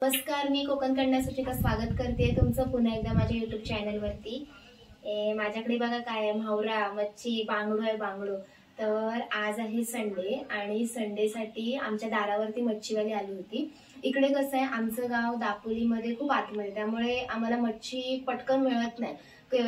नमस्कार, मी कोकण कन्या स्वागत करते तुमचं पुन्हा एकदा माझ्या YouTube चॅनलवरती। माझ्याकडे बघा काय आहे, म्हावरा, मच्छी, बांगडो आहे बांगडो। तर आज आहे संडे आणि संडेसाठी आमच्या दारावरती मच्छीवाली आली होती। इकडे कसं आहे, आमचं गाव दापोलीमध्ये खूप आतमध्ये, त्यामुळे आम्हाला मच्छी पटकन मिळत नाही।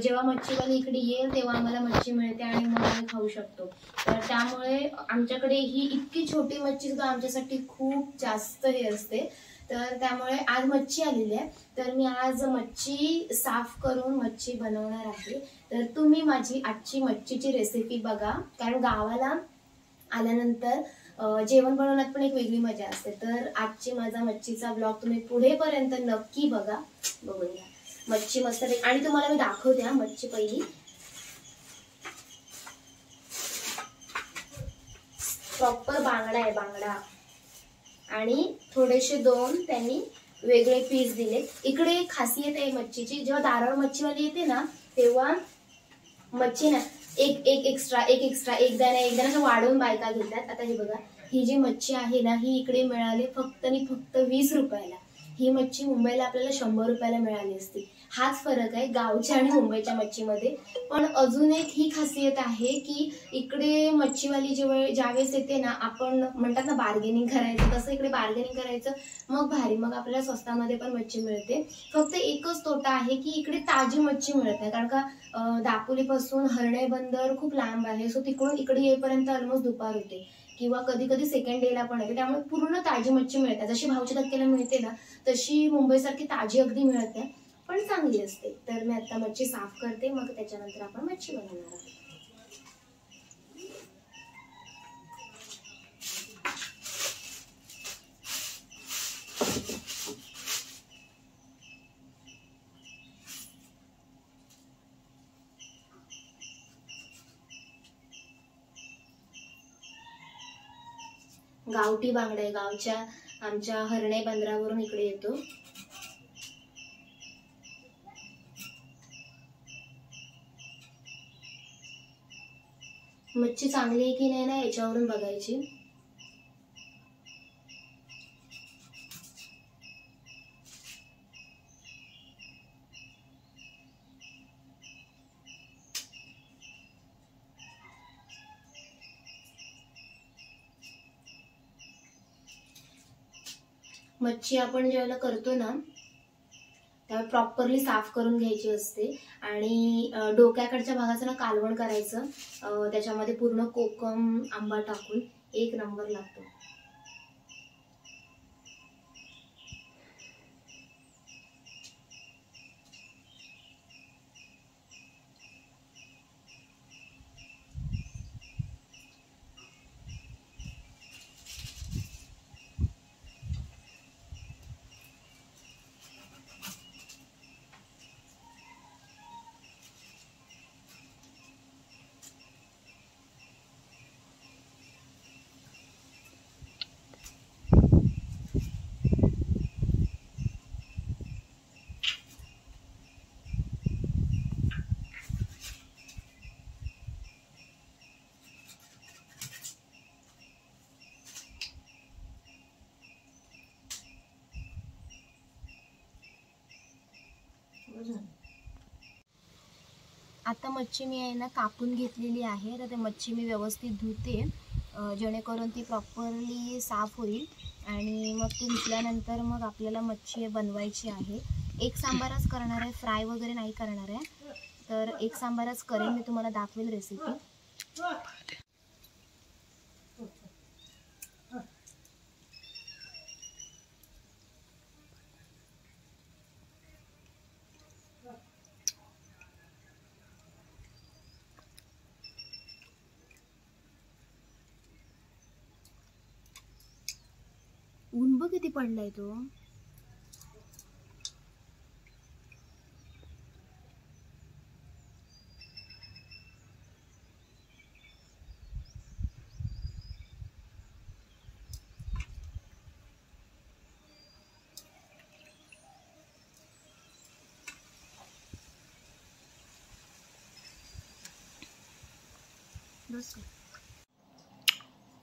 जेव्हा मच्छीवाली इकडे येईल तेव्हा आम्हाला मच्छी मिळते आणि मग आम्ही खाऊ शकतो। तर त्यामुळे आमच्याकडे ही इतकी छोटी मच्छी सुद्धा आमच्यासाठी खूप जास्त हे असते। तर त्यामुळे आज मच्छी आलेली आहे, तर मी आज मच्छी साफ करून मच्छी बनवणार आहे। तर तुम्ही माझी आजची मच्छीची रेसिपी बघा, कारण गावाला आल्यानंतर जेवण बनवण्यात पण एक वेगळी मजा असते। तर आजची माझा मच्छीचा ब्लॉग तुम्ही पुढेपर्यंत नक्की बघा। बघून घ्या मच्छी मस्त, आणि तुम्हाला मी दाखवते मच्छी। पहिली प्रॉपर बांगडा आहे, बांगडा, आणि थोडेसे दोन त्यांनी वेगळे पीस दिले। इकडे खासियत आहे मच्छीची, जेव्हा दारावर मच्छीवाली येते ना तेव्हा मच्छी ना एक एक्स्ट्रा एकदा ना वाढवून बायका घेतात। आता हे बघा, ही जी मच्छी आहे ना ही इकडे मिळाली फक्त आणि फक्त 20 रुपयाला। ही मच्छी मुंबईला आपल्याला 100 रुपयाला मिळाली असती। हाच फरक आहे गावच्या आणि मुंबईच्या मच्छीमध्ये। पण अजून एक ही खासियत आहे की इकडे मच्छीवाली ज्यावेळेस येते ना, आपण म्हणतात ना बार्गेनिंग करायचं, तसं इकडे बार्गेनिंग करायचं, मग भारी, मग आपल्याला स्वस्तामध्ये पण मच्छी मिळते। फक्त एकच तोटा आहे की इकडे ताजी मच्छी मिळत नाही, कारण का दापोलीपासून हरणे बंदर खूप लांब आहे। सो तिकडून इकडे येईपर्यंत ऑलमोस्ट दुपार होते, किंवा कधी कधी सेकंड डेला पण येते। त्यामुळे पूर्ण ताजी मच्छी मिळते, जशी भावच्या धक्क्याला मिळते ना तशी मुंबईसारखी ताजी अगदी मिळत नाही, पण चांगली असते। तर मी आता मच्छी साफ करते, मग त्याच्यानंतर आपण मच्छी बनवणार आहोत। गावठी बांगडा आहे, गावच्या आमच्या हरणे बंदरावरून इकडे येतो। मच्छी चांगली आहे की नाही ना याच्यावरून बघायची। मच्छी आपण ज्यावेळेला करतो ना त्यावेळेला प्रॉपरली साफ करून घ्यायची असते, आणि डोक्याकडच्या भागाचं ना कालवण करायचं, त्याच्यामध्ये पूर्ण कोकम आंबा टाकून एक नंबर लागतो। आता मच्छी मी आहे ना कापून घेतलेली आहे, तर ते मच्छी मी व्यवस्थित धुते, जेणेकरून ती प्रॉपरली साफ होईल। आणि मग ती धुतल्यानंतर मग आपल्याला मच्छी बनवायची आहे। एक सांबारच करणार आहे, फ्राय वगैरे नाही करणार आहे। तर एक सांबारच करेन, मी तुम्हाला दाखवेल रेसिपी। ऊन बघ किती पडलाय तो।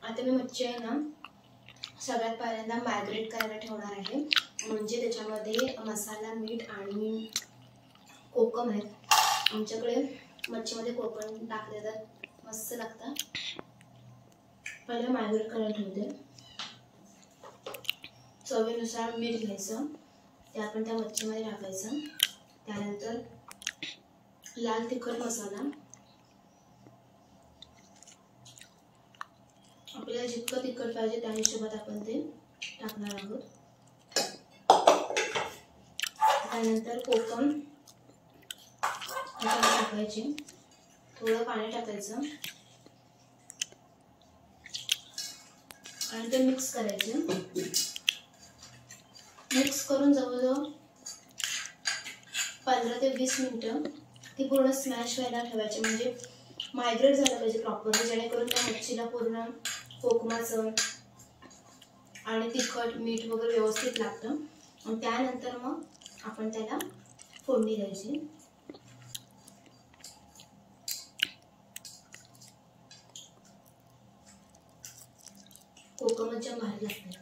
आता मी मच्छी आहे ना सगळ्यात पहिल्यांदा मॅरिनेट करायला ठेवणार आहे। म्हणजे त्याच्यामध्ये मसाला, मीठ आणि कोकम आहे. आमच्याकडे मच्छीमध्ये कोकम टाकले तर मस्त लागतं. पहिले मायग्रेट करायला ठेवते. चवीनुसार मीठ घ्यायचं, ते आपण त्या मच्छीमध्ये टाकायचं. त्यानंतर लाल तिखट मसाला, आपल्याला जितकं तिखट पाहिजे त्या हिशोबात आपण ते टाकणार आहोत. त्यानंतर कोकम टाकायची, थोडं पाणी टाकायचं आणि ते मिक्स करायचे. मिक्स करून जवळजवळ 15 ते 20 मिनिटं ती पूर्ण स्मॅश व्हायला ठेवायची, म्हणजे मायग्रेट झालं पाहिजे प्रॉपरली, जेणेकरून त्या मच्छीला पूर्ण कोकमाचं आणि तिखट मीठ वगैरे व्यवस्थित लागतं. आणि त्यानंतर मग आपण त्याला फोडणी द्यायची. कोकमच्या भारी लागते.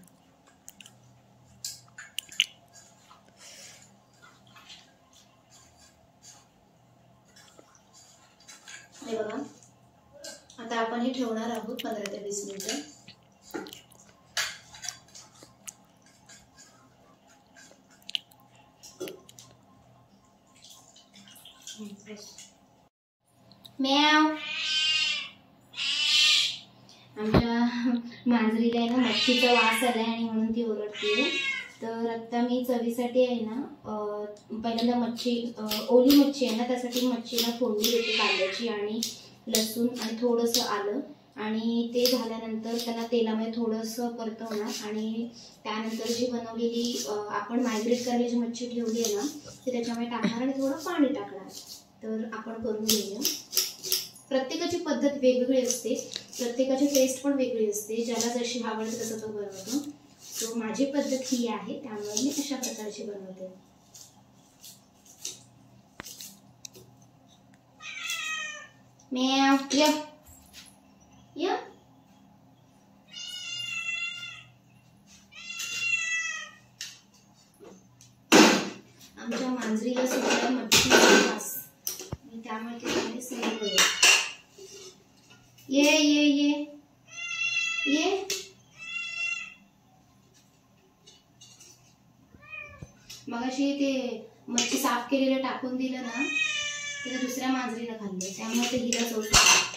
हे बघा, आता आपण हे ठेवणार आहोत 15 ते 20 मिनिटं. म्याव. आमच्या मांजरीला आहे ना मच्छीचा वास आलाय आणि म्हणून ती ओरडते. तर आता मी चवीसाठी आहे ना पहिल्यांदा मच्छी, ओली मच्छी आहे ना, त्यासाठी मच्छीला फोडणी देते कांद्याची आणि लसूण आणि थोडंसं आलं. आणि ते झाल्यानंतर त्याला तेलामध्ये थोडंसं परतवणार आणि त्यानंतर जी बनवलेली आपण मायग्रेट करायला जी मच्छी ठेवली आहे ना ती त्याच्यामध्ये टाकणार आणि थोडं पाणी टाकणार. तर आपण करून घेऊया. प्रत्येकाची पद्धत वेगवेगळी असते, प्रत्येकाची टेस्ट पण वेगळी असते. ज्याला जशी आवडते तसं तो बनवतो. सो माझी पद्धत ही आहे, त्यामुळे मी अशा प्रकारची बनवते. म्याव या या. आमच्या मांजरीला सुद्धा मच्छी वास, त्यामुळे ती स्मेल होईल. ये ये ये ये. मगाशी ते मच्छी साफ केलेलं टाकून दिलं ना, तिला दुसऱ्या मांजरीला खाल्लं, त्यामुळे ते हिला चव सुटली.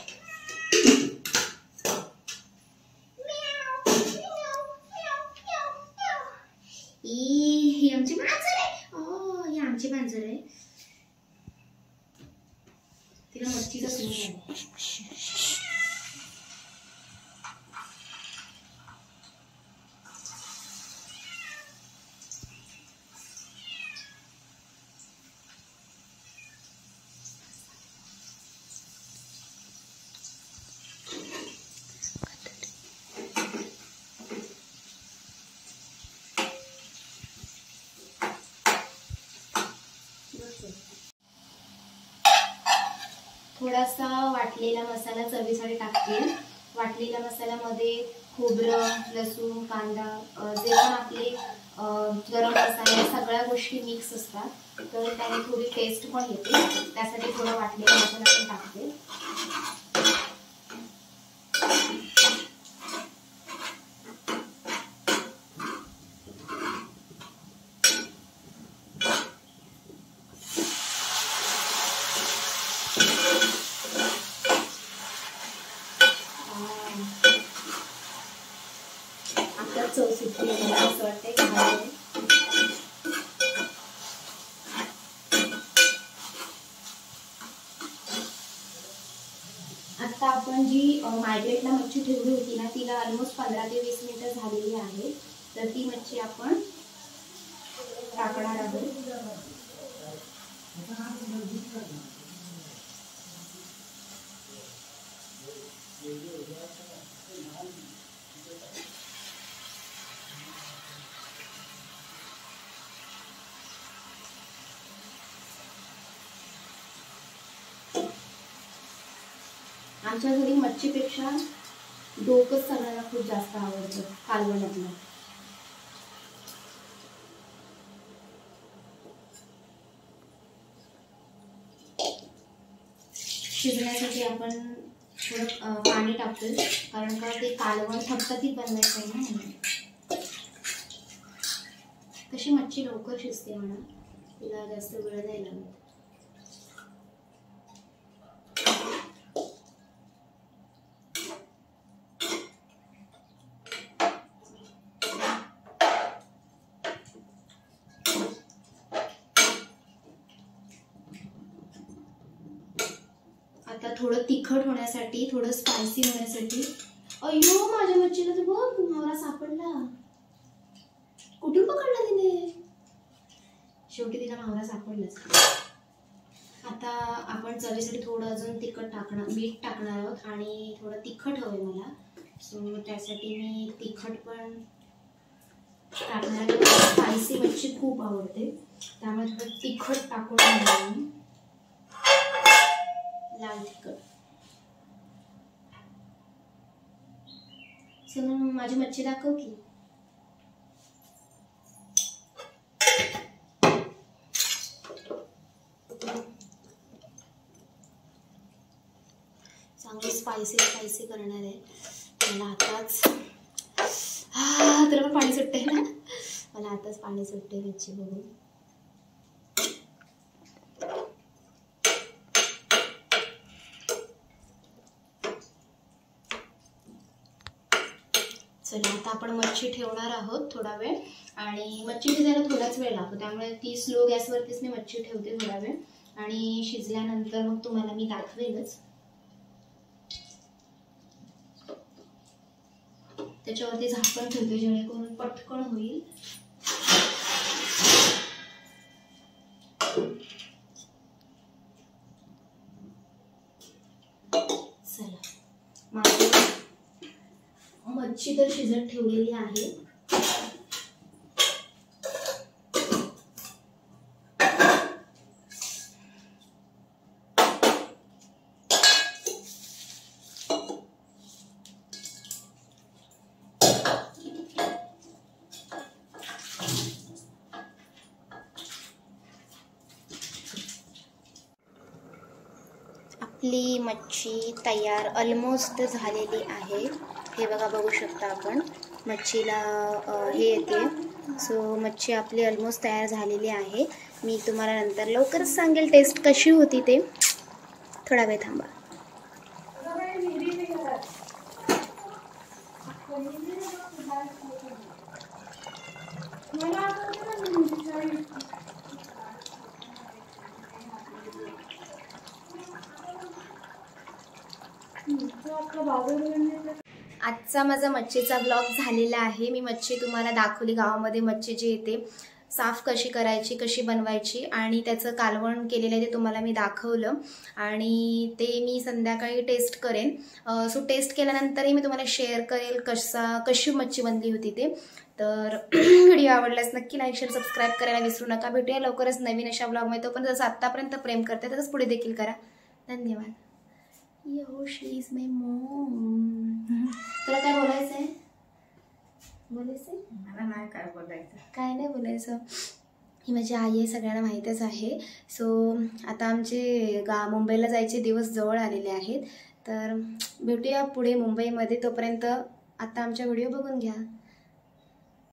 ही आमची मांजर आहे. ओ, ही आमची मांजर आहे. तिला मच्छीचा स्मेल आहे. थोडासा वाटलेला मसाला चवीसाठी टाकते. वाटलेल्या मसाल्यामध्ये खोबरं, लसूण, कांदा, जे पण आपले गरम मसाले सगळ्या गोष्टी मिक्स असतात, तर त्याने थोडी टेस्ट पण येते. त्यासाठी थोडा वाटलेला मसाला पण टाकते. चव सुटली मला असं वाटतंय की आता आपण जी मायग्रेटला मच्छी ठेवली होती ना, तिला ऑलमोस्ट 15 ते 20 मिनिटं झालेली आहे. तर ती मच्छी आपण टाकणार आहोत. आमच्या घरी मच्छीपेक्षा डोकंच सगळ्यांना खूप जास्त आवडतं कालवणातलं. शिजण्यासाठी आपण थोडं पाणी टाकतोय, कारण का ते कालवण थपथपीत बनवायचं आहे ना म्हणून. तशी मच्छी लवकर शिजते म्हणा, तिला जास्त वेळ नाही लागत. आता थोडं तिखट होण्यासाठी, थोडं स्पायसी होण्यासाठी, अयो माझ्या मच्छीला तर बघ मावरा सापडला. कुठून पकडला तिने? शेवटी तिला मावरा सापडलाच. आता आपण चवीसाठी थोडं अजून तिखट टाकणार, मीठ टाकणार आहोत आणि थोडं तिखट हवंय मला, सो त्यासाठी मी तिखट पण टाकणार. स्पायसी मच्छी खूप आवडते त्यामुळे थोडं तिखट टाकून घेणार मी, लाल तिखट. चला माझी मच्छी दाखव की. चांगली स्पायसी करणार आहे. मला आताच तुला पण पाणी सुटते ना, मला आताच पाणी सुटते मच्छी बघून. चला आता आपण मच्छी ठेवणार आहोत थोडा वेळ, आणि मच्छी शिजायला थोडाच वेळ लागतो त्यामुळे ती स्लो गॅसवरतीच मी मच्छी ठेवते थोडा वेळ, आणि शिजल्यानंतर मग तुम्हाला मी दाखवेलच. त्याच्यावरती झाकण ठेवते जेणेकरून पटकन होईल. चला माझी मच्छी तर शिजत ठेवलेली आहे. आपली मच्छी तयार ऑलमोस्ट झालेली आहे. हे बघा, बघू शकता आपण मच्छीला हे येते. सो मच्छी आपली ऑलमोस्ट तयार झालेली आहे. मी तुम्हाला नंतर लवकरच सांगेल टेस्ट कशी होती ते. थोडा वेळ थांबा. आजचा माझा मच्छीचा ब्लॉग झालेला आहे. मी मच्छी तुम्हाला दाखवली, गावामध्ये मच्छी जी येते साफ कशी करायची, कशी बनवायची, आणि त्याचं कालवण केलेलं आहे ते तुम्हाला मी दाखवलं, आणि ते मी संध्याकाळी टेस्ट करेन. सो टेस्ट केल्यानंतरही मी तुम्हाला शेअर करेल कशी मच्छी बनली होती ते. तर व्हिडिओ आवडल्यास नक्की लाईक, शेअर, सबस्क्राईब करायला विसरू नका. भेटूया लवकरच नवीन अशा ब्लॉगमध्ये. तोपर्यंत जसं आत्तापर्यंत प्रेम करते तसंच पुढे देखील करा. धन्यवाद. यो शी इज माय मॉम. तुला काय बोलायचं आहे? मला नाही काय बोलायचं. काय नाही बोलायचं. ही माझी आई आहे, सगळ्यांना माहीतच आहे. सो आता आमचे मुंबईला जायचे दिवस जवळ आलेले आहेत. तर भेटूया पुढे मुंबईमध्ये. तोपर्यंत आता आमच्या व्हिडिओ बघून घ्या.